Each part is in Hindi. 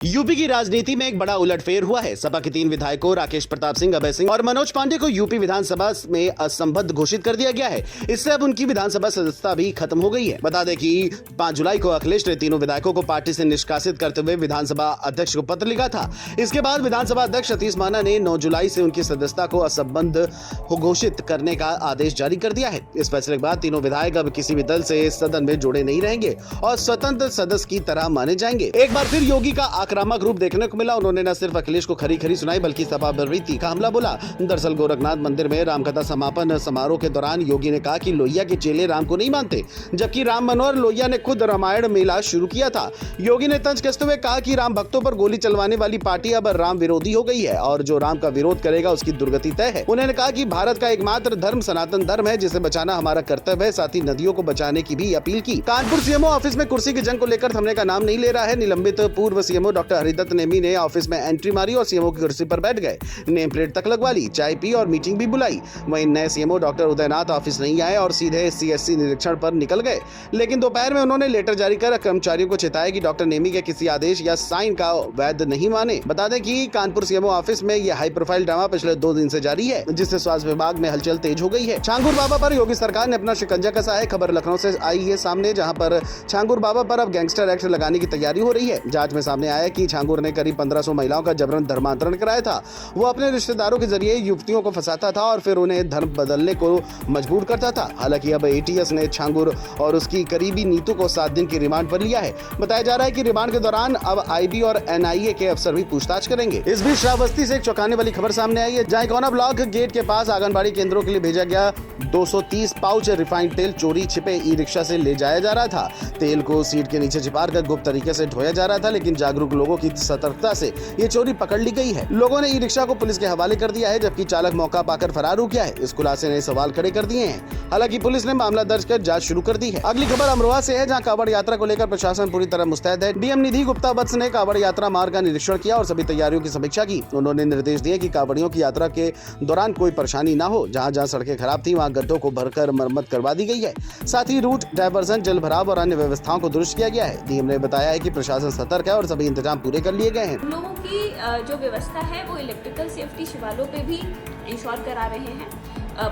यूपी की राजनीति में एक बड़ा उलटफेर हुआ है। सपा के 3 विधायकों राकेश प्रताप सिंह, अभय सिंह और मनोज पांडे को यूपी विधानसभा में असंबद्ध घोषित कर दिया गया है। इससे अब उनकी विधानसभा सदस्यता भी खत्म हो गई है। बता दें कि 5 जुलाई को अखिलेश ने तीनों विधायकों को पार्टी से निष्कासित करते हुए विधानसभा अध्यक्ष को पत्र लिखा था। इसके बाद विधानसभा अध्यक्ष सतीश महाना ने 9 जुलाई से उनकी सदस्यता को असंबद्ध घोषित करने का आदेश जारी कर दिया है। इस फैसले के बाद तीनों विधायक अब किसी भी दल से सदन में जुड़े नहीं रहेंगे और स्वतंत्र सदस्य की तरह माने जाएंगे। एक बार फिर योगी का आक्रामक रूप देखने को मिला। उन्होंने न सिर्फ अखिलेश को खरी खरी सुनाई बल्कि सपा पर भी तीखा हमला बोला। दरअसल गोरखनाथ मंदिर में रामकथा समापन समारोह के दौरान योगी ने कहा कि लोहिया के चेले राम को नहीं मानते, जबकि राम मनोहर लोहिया ने खुद रामायण मेला शुरू किया था। योगी ने तंज कसते हुए कहा कि राम भक्तों पर गोली चलवाने वाली पार्टी अब राम विरोधी हो गई है और जो राम का विरोध करेगा उसकी दुर्गति तय है। उन्होंने कहा कि भारत का एकमात्र धर्म सनातन धर्म है, जिसे बचाना हमारा कर्तव्य है। साथ ही नदियों को बचाने की भी अपील की। कानपुर सीएमओ ऑफिस में कुर्सी की जंग को लेकर थमने का नाम नहीं ले रहा है। निलंबित पूर्व सीएमओ डॉक्टर हरिदत्त नेमी ने ऑफिस में एंट्री मारी और सीएमओ की कुर्सी पर बैठ गए। नेम प्लेट तक लगवा ली, चाय पी और मीटिंग भी बुलाई। वहीं नए सीएमओ डॉक्टर उदयनाथ ऑफिस नहीं आए और सीधे सीएससी निरीक्षण पर निकल गए। लेकिन दोपहर में उन्होंने लेटर जारी कर कर्मचारियों को चेताया कि डॉक्टर नेमी के किसी आदेश या साइन का वैध नहीं माने। बता दें कि कानपुर सीएमओ ऑफिस में यह हाई प्रोफाइल ड्रामा पिछले 2 दिन से जारी है, जिससे स्वास्थ्य विभाग में हलचल तेज हो गई है। छांगुर बाबा पर योगी सरकार ने अपना शिकंजा कसा है। खबर लखनऊ से आई है सामने, जहां पर छांगुर बाबा पर अब गैंगस्टर एक्ट लगाने की तैयारी हो रही है। जांच में सामने आया कि छांगुर ने करीब 1500 महिलाओं का जबरन धर्मांतरण कराया था। वो अपने रिश्तेदारों के जरिए युवतियों को फंसाता था और फिर उन्हें धर्म बदलने को मजबूर करता था। हालांकि अब एटीएस ने छांगुर और उसकी करीबी नीतू को 7 दिन की रिमांड पर लिया है। बताया जा रहा है कि रिमांड के दौरान अब आईबी और एनआईए के अफसर भी पूछताछ करेंगे। इस बीच श्रावस्ती से एक चौंकाने वाली खबर सामने आई है, जहां कोना ब्लॉक गेट के पास आंगनबाड़ी केंद्रों के लिए भेजा गया 230 पाउच रिफाइंड तेल चोरी छिपे ई रिक्शा से ले जाया जा रहा था। तेल को सीट के नीचे छिपाकर गुप्त तरीके से ढोया जा रहा था, लेकिन जागरूक लोगों की सतर्कता से ये चोरी पकड़ ली गई है। लोगों ने ई रिक्शा को पुलिस के हवाले कर दिया है, जबकि चालक मौका पाकर फरार हो गया है। इस खुलासे ने सवाल खड़े कर दिए हैं। हालांकि पुलिस ने मामला दर्ज कर जांच शुरू कर दी है। अगली खबर अमरोहा से है, जहां कांवड़ यात्रा को लेकर प्रशासन पूरी तरह मुस्तैद है। डीएम निधि गुप्ता वत्स ने कांवड़ यात्रा मार्ग का निरीक्षण किया और सभी तैयारियों की समीक्षा की। उन्होंने निर्देश दिए कि कांवड़ियों की यात्रा के दौरान कोई परेशानी न हो। जहां जहां सड़कें खराब थी वहां गड्ढों को भरकर मरम्मत करवा दी गई है। साथ ही रूट डायवर्जन, जल भराव और अन्य व्यवस्थाओं को दुरुस्त किया गया है। डीएम ने बताया है कि प्रशासन सतर्क है और सभी इंतजाम पूरे कर लिए गए हैं। लोगों की जो व्यवस्था है वो इलेक्ट्रिकल सेफ्टी शिवालों पे भी इंश्योर करा रहे हैं।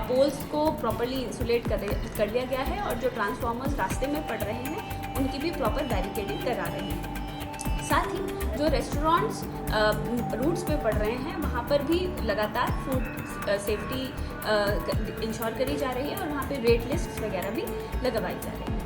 पोल्स को प्रॉपर्ली इंसुलेट कर लिया गया है और जो ट्रांसफार्मर्स रास्ते में पड़ रहे हैं उनकी भी प्रॉपर बैरिकेडिंग करा रहे हैं। साथ ही जो रेस्टोरेंट्स रूट्स पे पड़ रहे हैं वहाँ पर भी लगातार फूड सेफ्टी इंश्योर करी जा रही है और वहाँ पे रेट लिस्ट वगैरह भी लगवाई जा रही है।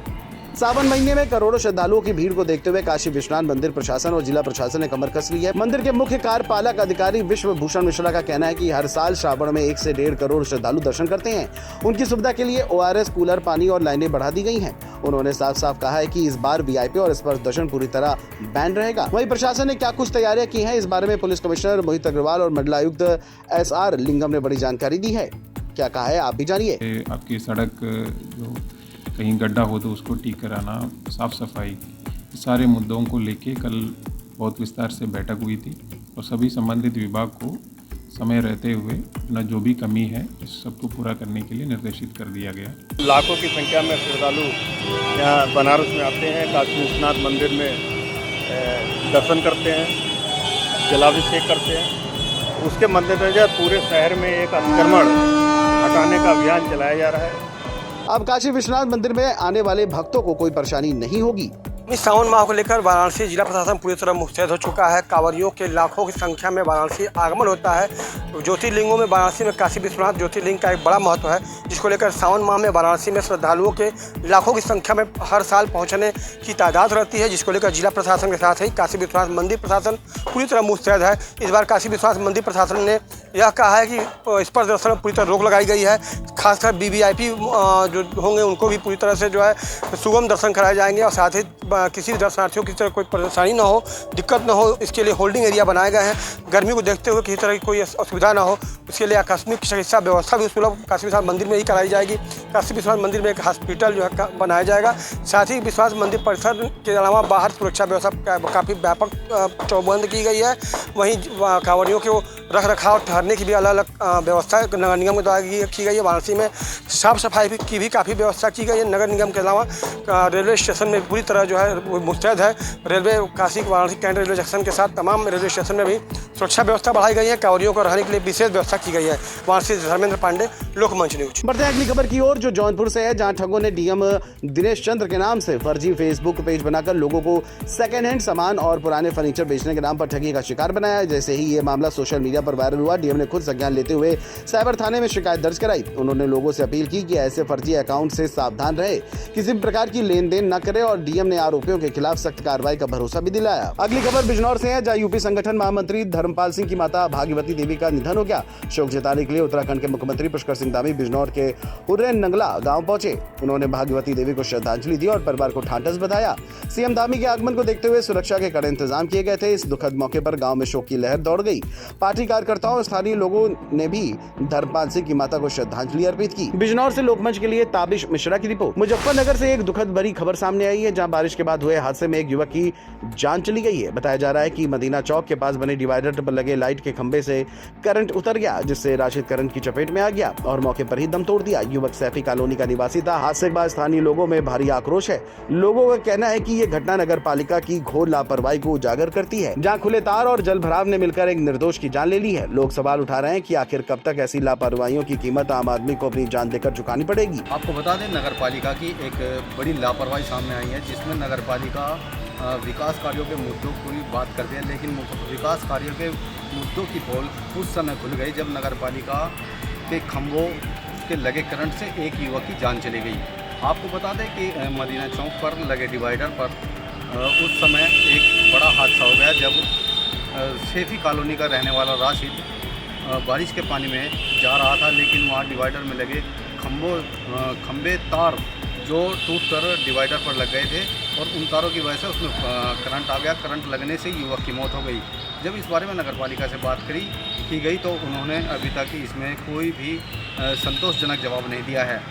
सावन महीने में करोड़ों श्रद्धालुओं की भीड़ को देखते हुए काशी विश्वनाथ मंदिर प्रशासन और जिला प्रशासन ने कमर कस ली है। मंदिर के मुख्य कार्यपालक अधिकारी विश्व भूषण मिश्रा का कहना है कि हर साल श्रावण में 1 से 1.5 करोड़ श्रद्धालु दर्शन करते हैं। उनकी सुविधा के लिए ORS, कूलर, पानी और लाइनें बढ़ा दी गई हैं। उन्होंने साफ साफ कहा है कि इस बार VIP और स्पर्श दर्शन पूरी तरह बैन रहेगा। वहीं प्रशासन ने क्या कुछ तैयारियां की हैं, इस बारे में पुलिस कमिश्नर मोहित अग्रवाल और मंडलायुक्त SR लिंगम ने बड़ी जानकारी दी है। क्या कहा है आप भी जानिए। आपकी सड़क जो कहीं गड्ढा हो तो उसको ठीक कराना, साफ़ सफाई, सारे मुद्दों को लेके कल बहुत विस्तार से बैठक हुई थी और सभी संबंधित विभाग को समय रहते हुए अपना जो भी कमी है इस सबको पूरा करने के लिए निर्देशित कर दिया गया। लाखों की संख्या में श्रद्धालु यहाँ बनारस में आते हैं, काशी विश्वनाथ मंदिर में दर्शन करते हैं, जलाभिषेक करते हैं। उसके मद्देनजर पूरे शहर में एक अतिक्रमण हटाने का अभियान चलाया जा रहा है। अब काशी विश्वनाथ मंदिर में आने वाले भक्तों को कोई परेशानी नहीं होगी। इस सावन माह को लेकर वाराणसी जिला प्रशासन पूरी तरह मुस्तैद हो चुका है। कांवरियों के लाखों की संख्या में वाराणसी आगमन होता है। ज्योतिर्लिंगों में वाराणसी में काशी विश्वनाथ ज्योतिर्लिंग का एक बड़ा महत्व है, जिसको लेकर सावन माह में वाराणसी में श्रद्धालुओं के लाखों की संख्या में हर साल पहुंचने की तादाद रहती है, जिसको लेकर जिला प्रशासन के साथ ही काशी विश्वनाथ मंदिर प्रशासन पूरी तरह मुस्तैद है। इस बार काशी विश्वनाथ मंदिर प्रशासन ने यह कहा है कि स्पर्श दर्शन में पूरी तरह रोक लगाई गई है। खासकर VVIP जो होंगे उनको भी पूरी तरह से जो है सुगम दर्शन कराए जाएंगे और साथ ही किसी दर्शनार्थियों की तरह कोई परेशानी ना हो, दिक्कत ना हो, इसके लिए होल्डिंग एरिया बनाए गए हैं। गर्मी को देखते हुए किसी तरह की कोई असुविधा ना हो, इसके लिए आकस्मिक चिकित्सा व्यवस्था भी सुलभ काशी विश्वनाथ मंदिर में ही कराई जाएगी। काशी विश्वनाथ मंदिर में एक हॉस्पिटल जो है बनाया जाएगा। साथ ही विश्वनाथ मंदिर परिसर के अलावा बाहर सुरक्षा व्यवस्था काफ़ी व्यापक चौबंद की गई है। वहीं कांवड़ियों को रख रखाव ठहरने की भी अलग अलग व्यवस्था नगर निगम के द्वारा की गई है। वाराणसी में साफ सफाई की भी काफ़ी व्यवस्था की गई है। नगर निगम के अलावा रेलवे स्टेशन में पूरी तरह जो है वो मुस्तैद है। Railway Kashi Varanasi cantt railway junction के साथ तमाम रेलवे स्टेशन में भी सुरक्षा व्यवस्था बढ़ाई गई है। कांवरियों को रहने के लिए विशेष व्यवस्था की गई है। वाराणसी से धर्मेंद्र पांडे, लोकमंच न्यूज। बढ़ते हैं अगली खबर की ओर, जो जौनपुर से है, जहां ठगों ने डीएम दिनेश चंद्र के नाम से फर्जी फेसबुक पेज बनाकर लोगों को सेकेंड हैंड सामान और पुराने फर्नीचर बेचने के नाम पर ठगी का शिकार बनाया। जैसे ही ये मामला सोशल मीडिया पर वायरल हुआ, डीएम ने खुद संज्ञान लेते हुए साइबर थाने में शिकायत दर्ज कराई। उन्होंने लोगों से अपील की कि ऐसे फर्जी अकाउंट से सावधान रहे, किसी भी प्रकार की लेन देन न करे और डीएम ने आरोपियों के खिलाफ सख्त कार्रवाई का भरोसा भी दिलाया। अगली खबर बिजनौर से है, जहां यूपी संगठन महामंत्री धर्मपाल सिंह की माता भागीवती देवी का निधन हो गया। शोक जताने के लिए उत्तराखंड के मुख्यमंत्री पुष्कर सिंह धामी बिजनौर के हुर्रेन नंगला गांव पहुंचे। उन्होंने भागीवती देवी को श्रद्धांजलि दी और परिवार को ढांढस बधाया। सीएम धामी के आगमन को देखते हुए सुरक्षा के कड़े इंतजाम किए गए थे। इस दुखद मौके पर गांव में शोक की लहर दौड़ गई। पार्टी कार्यकर्ताओं और स्थानीय लोगों ने भी धर्मपाल सिंह की माता को श्रद्धांजलि अर्पित की। बिजनौर से लोकमंच के लिए ताबिश मिश्रा की रिपोर्ट। मुजफ्फरनगर से एक दुखद भरी खबर सामने आई है, जहां बारिश के बाद हुए हादसे में एक युवक की जान चली गई है। बताया जा रहा है कि मदीना चौक के पास बने डिवाइडर पर लगे लाइट के खंभे से करंट उतर गया, जिससे राशिद करंट की चपेट में आ गया और मौके पर ही दम तोड़ दिया। युवक सैफी कॉलोनी का निवासी था। हादसे के बाद स्थानीय लोगों में भारी आक्रोश है। लोगों का कहना है कि ये घटना नगर पालिका की घोर लापरवाही को उजागर करती है, जहां खुले तार और जल भराव ने मिलकर एक निर्दोष की जान ले ली है। लोग सवाल उठा रहे हैं कि आखिर कब तक ऐसी लापरवाहियों की कीमत आम आदमी को अपनी जान देकर चुकानी पड़ेगी। आपको बता दें, नगर पालिका की एक बड़ी लापरवाही सामने आई है, जिसमें नगर पालिका विकास कार्यों के मुद्दों की बात करते हैं, लेकिन विकास कार्यों के मुद्दों की पोल उस समय खुल गई जब नगर पालिका के खंभों के लगे करंट से एक युवक की जान चली गई। आपको बता दें कि मदीना चौक पर लगे डिवाइडर पर उस समय एक बड़ा हादसा हो गया, जब सैफी कॉलोनी का रहने वाला राशिद बारिश के पानी में जा रहा था, लेकिन वहाँ डिवाइडर में लगे खंभे तार जो टूटकर डिवाइडर पर लग गए थे और उन तारों की वजह से उसमें करंट आ गया। करंट लगने से युवक की मौत हो गई। जब इस बारे में नगर पालिका से बात की गई तो उन्होंने अभी तक इसमें कोई भी संतोषजनक जवाब नहीं दिया है।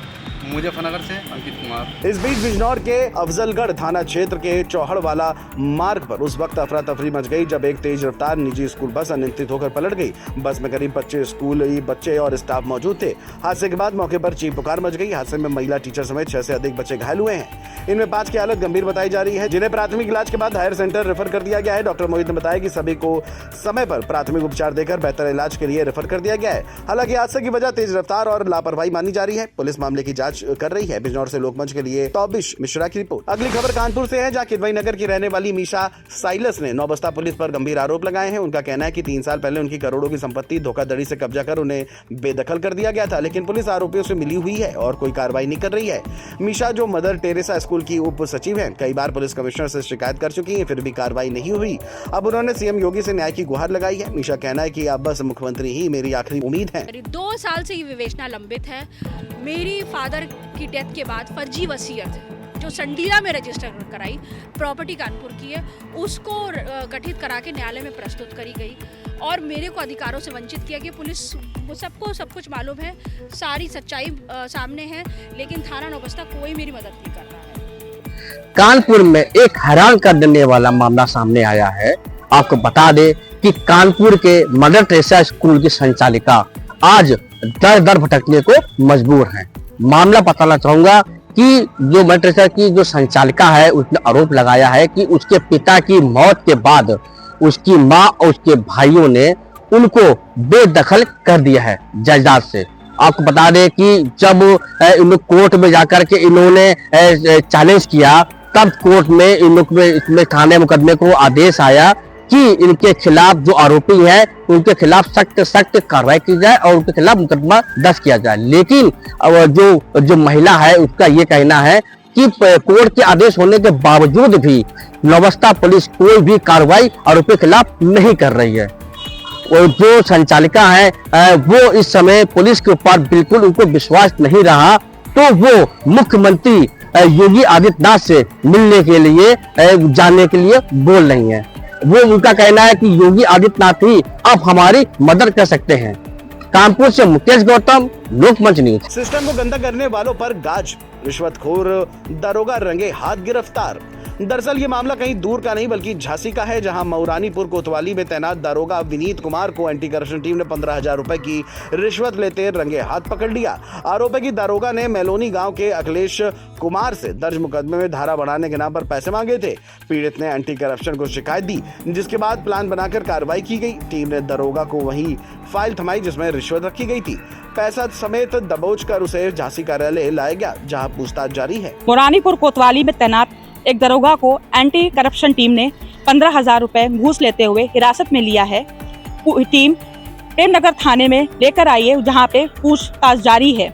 मुजफ्फरनगर से अंकित कुमार। इस बीच बिजनौर के अफजलगढ़ थाना क्षेत्र के चौहड़ वाला मार्ग पर उस वक्त अफरा तफरी मच गई जब एक तेज रफ्तार निजी स्कूल बस अनियंत्रित होकर पलट गई। बस में करीब 25 स्कूली बच्चे और स्टाफ मौजूद थे। हादसे के बाद मौके पर चीख पुकार मच गई। हादसे में महिला टीचर समेत 6 से अधिक बच्चे घायल हुए हैं। इनमें 5 की हालत गंभीर बताई जा रही है, जिन्हें प्राथमिक इलाज के बाद हायर सेंटर रेफर कर दिया गया है। डॉक्टर मोहित ने बताया कि सभी को समय पर प्राथमिक उपचार देकर बेहतर इलाज के लिए रेफर कर दिया गया है। हालांकि हादसे की वजह तेज रफ्तार और लापरवाही मानी जा रही है। पुलिस मामले की जांच कर रही है। बिजनौर से लोकमंच के लिए ताबिश मिश्रा की रिपोर्ट। अगली खबर कानपुर से है, जहां किदवई नगर की रहने वाली मीशा साइलस ने नौबस्ता पुलिस पर गंभीर आरोप लगाए हैं। उनका कहना है कि 3 साल पहले उनकी करोड़ों की संपत्ति धोखाधड़ी से कब्जा कर उन्हें बेदखल कर दिया गया था, लेकिन पुलिस आरोपियों से मिली हुई है और कोई कार्रवाई नहीं कर रही है। मीशा, जो मदर टेरेसा स्कूल की उप सचिव है, कई बार पुलिस कमिश्नर से शिकायत कर चुकी है, फिर भी कार्रवाई नहीं हुई। अब उन्होंने सीएम योगी से न्याय की गुहार लगाई है। मीशा कहना है कि अब बस मुख्यमंत्री ही मेरी आखिरी उम्मीद है। 2 साल से ये विवेचना लंबित है। मेरी फादर की डेथ के बाद फर्जी वसीयत जो संडीला में रजिस्टर कराई, प्रॉपर्टी कानपुर की है, उसको गठित करा के न्यायालय में प्रस्तुत करी गई और मेरे को अधिकारों से वंचित किया गया। पुलिस सबको सब कुछ मालूम है, सारी सच्चाई सामने है, लेकिन थाना नौबस्ता कोई मेरी मदद नहीं कर रहा है। कानपुर में एक हैरान कर देने वाला मामला सामने आया है। आपको बता दें कि कानपुर के मदर टेरेसा स्कूल की संचालिका आज दर दर भटकने को मजबूर है। मामला बताना चाहूंगा कि जो मदर टेरेसा की जो संचालिका है, उसने आरोप लगाया है कि उसके पिता की मौत के बाद उसकी मां और उसके भाइयों ने उनको बेदखल कर दिया है जायदाद से। आपको बता दें कि जब इन कोर्ट में जाकर के इन्होंने चैलेंज किया, तब कोर्ट में इसमें थाने मुकदमे को आदेश आया कि इनके खिलाफ जो आरोपी है उनके खिलाफ सख्त कार्रवाई की जाए और उनके खिलाफ मुकदमा दर्ज किया जाए। लेकिन जो महिला है उसका ये कहना है कि कोर्ट के आदेश होने के बावजूद भी नौबस्ता पुलिस कोई भी कार्रवाई आरोपी के खिलाफ नहीं कर रही है। और जो संचालिका है वो इस समय पुलिस के ऊपर बिल्कुल उनको विश्वास नहीं रहा, तो वो मुख्यमंत्री योगी आदित्यनाथ से मिलने के लिए जाने के लिए बोल रही हैं। वो उनका कहना है कि योगी आदित्यनाथ ही अब हमारी मदद कर सकते हैं। कानपुर से मुकेश गौतम, लोकमंच न्यूज। सिस्टम को गंदा करने वालों पर गाज, रिश्वतखोर दरोगा रंगे हाथ गिरफ्तार। दरअसल ये मामला कहीं दूर का नहीं बल्कि झांसी का है, जहां मऊरानीपुर कोतवाली में तैनात दारोगा विनीत कुमार को एंटी करप्शन टीम ने 15,000 रुपए की रिश्वत लेते रंगे हाथ पकड़ लिया। आरोप है कि दारोगा ने मेलोनी गांव के अखिलेश कुमार से दर्ज मुकदमे में धारा बढ़ाने के नाम पर पैसे मांगे थे। पीड़ित ने एंटी करप्शन को शिकायत दी, जिसके बाद प्लान बनाकर कार्रवाई की गई। टीम ने दारोगा को वही फाइल थमाई जिसमें रिश्वत रखी गई थी। पैसा समेत दबोच कर उसे झांसी कार्यालय लाया गया, जहां पूछताछ जारी है। मऊरानीपुर कोतवाली में तैनात एक दरोगा को एंटी करप्शन टीम ने 15,000 रुपए घूस लेते हुए हिरासत में लिया है। टीम प्रेमनगर थाने में लेकर आई है, जहां पे पूछताछ जारी है।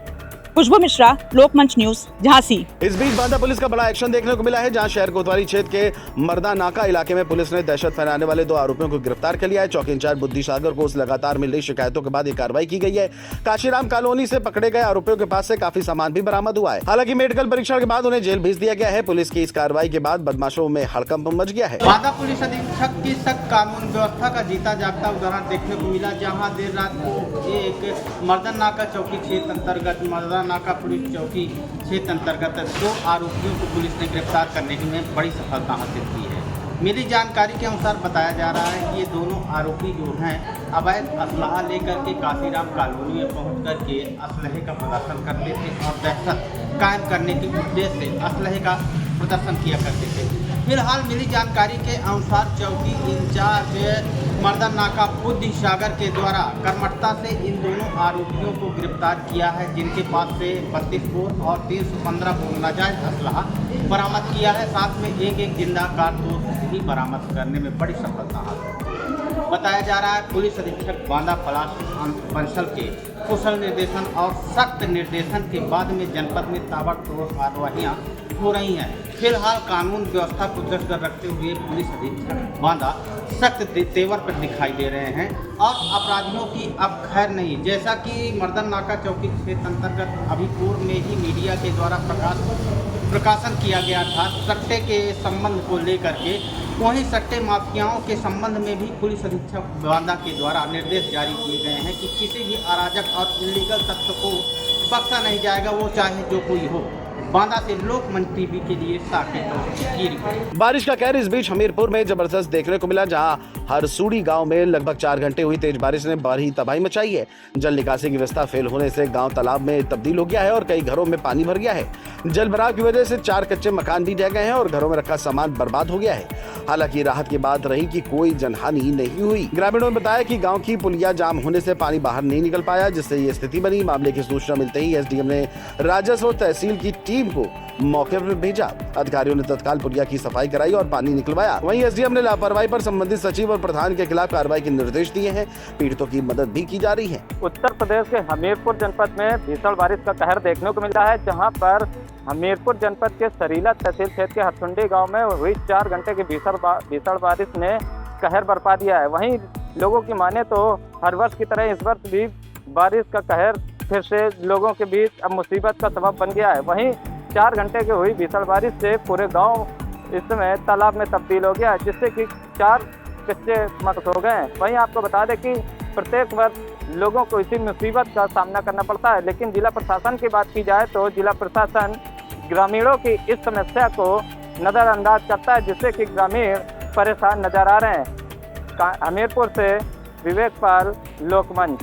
खुशबू मिश्रा, लोकमंच न्यूज, झांसी। इस बीच बांदा पुलिस का बड़ा एक्शन देखने को मिला है, जहां शहर कोतवाली क्षेत्र के मर्दा नाका इलाके में पुलिस ने दहशत फैलाने वाले 2 आरोपियों को गिरफ्तार कर लिया है। चौकी इंचार्ज बुद्धि सागर को लगातार मिल रही शिकायतों के बाद ये कार्रवाई की गई है। काशीराम कॉलोनी से पकड़े गए आरोपियों के पास से काफी सामान भी बरामद हुआ है। हालांकि मेडिकल परीक्षण के बाद उन्हें जेल भेज दिया गया है। पुलिस की इस कार्रवाई के बाद बदमाशों में हड़कंप मच गया है। बांदा पुलिस अधीक्षक की सख्त कानून व्यवस्था का जीता जागता उदाहरण देखने को मिला, जहां देर रात को एक मर्दन नाका चौकी क्षेत्र अंतर्गत मर्दन नाका पुलिस चौकी क्षेत्र अंतर्गत 2 आरोपियों को पुलिस ने गिरफ्तार करने में बड़ी सफलता हासिल की है। मिली जानकारी के अनुसार बताया जा रहा है कि ये दोनों आरोपी जो हैं अवैध असलहा लेकर के काशीराम कॉलोनी में पहुँच कर के असलहे का प्रदर्शन करते थे और दहशत कायम करने के उद्देश्य से असलहे का प्रदर्शन किया करते थे। फिलहाल मिली जानकारी के अनुसार चौकी इंचार्ज मर्दन नाका बुद्धि सागर के द्वारा कर्मठता से इन दोनों आरोपियों को गिरफ्तार किया है, जिनके पास से 32 बोर और 315 बोर नाजायज असलहा बरामद किया है। साथ में एक जिंदा कारतूस भी बरामद करने में बड़ी सफलता हासिल बताया जा रहा है। पुलिस अधीक्षक बांदा पलाश बंसल के कुशल निर्देशन और सख्त निर्देशन के बाद में जनपद में ताबड़तोड़ कार्रवाइयाँ हो रही हैं। फिलहाल कानून व्यवस्था को दृष्टिगत रखते हुए पुलिस अधीक्षक बांदा सख्त तेवर पर दिखाई दे रहे हैं और अपराधियों की अब खैर नहीं। जैसा कि मर्दन नाका चौकी क्षेत्र अंतर्गत अभी पूर्व में ही मीडिया के द्वारा प्रकाशन किया गया था सट्टे के संबंध को लेकर के, वहीं सट्टे माफियाओं के संबंध में भी पुलिस अधीक्षक बांदा के द्वारा निर्देश जारी किए गए हैं कि किसी भी अराजक और इलीगल तत्व को बख्शा नहीं जाएगा, वो चाहे जो कोई हो। बांदा से लोकमंच टीवी के लिए साकेत की रिपोर्ट। बारिश का कहर इस बीच हमीरपुर में जबरदस्त देखने को मिला, जहां हरसूड़ी गांव में लगभग 4 घंटे हुई तेज बारिश ने बड़ी तबाही मचाई है। जल निकासी की व्यवस्था फेल होने से गांव तालाब में तब्दील हो गया है और कई घरों में पानी भर गया है। जल भराव की वजह से 4 कच्चे मकान भी ढह गए हैं और घरों में रखा सामान बर्बाद हो गया है। हालांकि राहत की बात रही कि कोई जनहानि नहीं हुई। ग्रामीणों ने बताया कि गाँव की पुलिया जाम होने से पानी बाहर नहीं निकल पाया, जिससे ये स्थिति बनी। मामले की सूचना मिलते ही एसडीएम ने राजस्व और तहसील की टीम को मौके पर भेजा। अधिकारियों ने तत्काल पुलिया की सफाई कराई और पानी निकलवाया। वहीं एसडीएम ने लापरवाही पर संबंधित सचिव और प्रधान के खिलाफ कार्रवाई के निर्देश दिए हैं। पीड़ितों की मदद भी की जा रही है। उत्तर प्रदेश के हमीरपुर जनपद में भीषण बारिश का कहर देखने को मिल रहा है, जहां पर हमीरपुर जनपद के सरीला तहसील क्षेत्र के हरसुंडी गांव में हुई 4 घंटे की भीषण बारिश ने कहर बरपा दिया है। वहीं लोगों की माने तो हर वर्ष की तरह इस वर्ष भी बारिश का कहर फिर से लोगों के बीच अब मुसीबत का सबब बन गया है। वहीं 4 घंटे की हुई भीषण बारिश से पूरे गांव इस समय तालाब में तब्दील हो गया है, जिससे कि 4 कच्चे मकान हो गए हैं। वहीं आपको बता दें कि प्रत्येक वर्ष लोगों को इसी मुसीबत का सामना करना पड़ता है, लेकिन जिला प्रशासन की बात की जाए तो जिला प्रशासन ग्रामीणों की इस समस्या को नज़रअंदाज करता है, जिससे कि ग्रामीण परेशान नजर आ रहे हैं। हमीरपुर से विवेक पाल, लोकमंच।